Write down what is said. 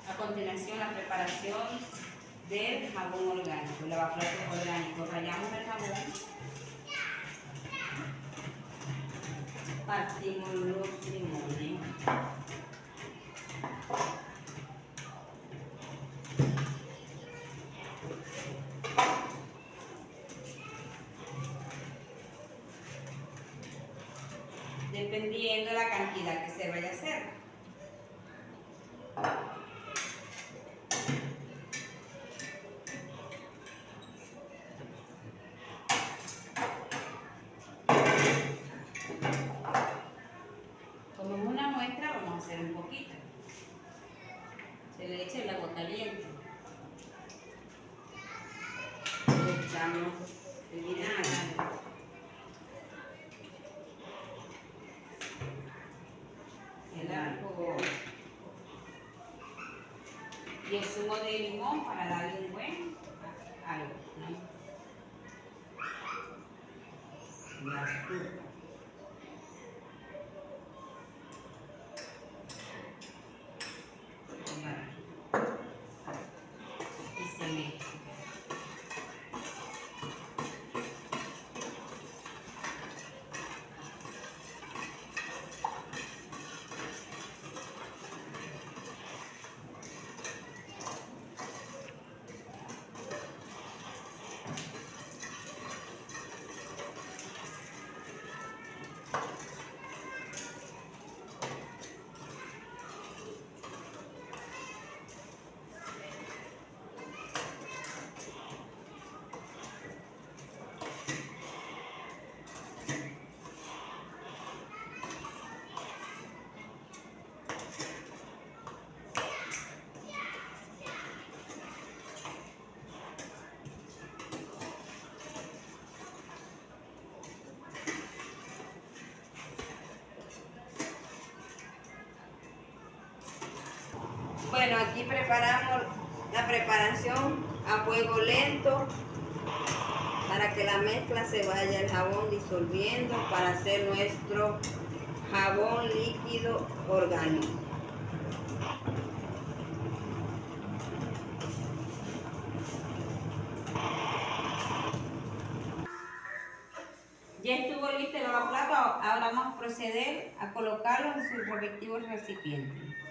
A continuación, la preparación del jabón orgánico, lavaplatos orgánico. Rallamos el jabón, partimos los limones, dependiendo de la cantidad que se vaya a hacer. Como es una muestra, vamos a hacer un poquito. Se le echa el agua caliente. Le echamos el vinagre. El alcohol. Y el zumo de limón para darle un buen algo, ¿no? Y azúcar. Y se mezcla. Bueno, aquí preparamos la preparación a fuego lento para que la mezcla se vaya el jabón disolviendo para hacer nuestro jabón líquido orgánico. Ya estuvo listo el lavaplatos, ahora vamos a proceder a colocarlo en su respectivo recipiente.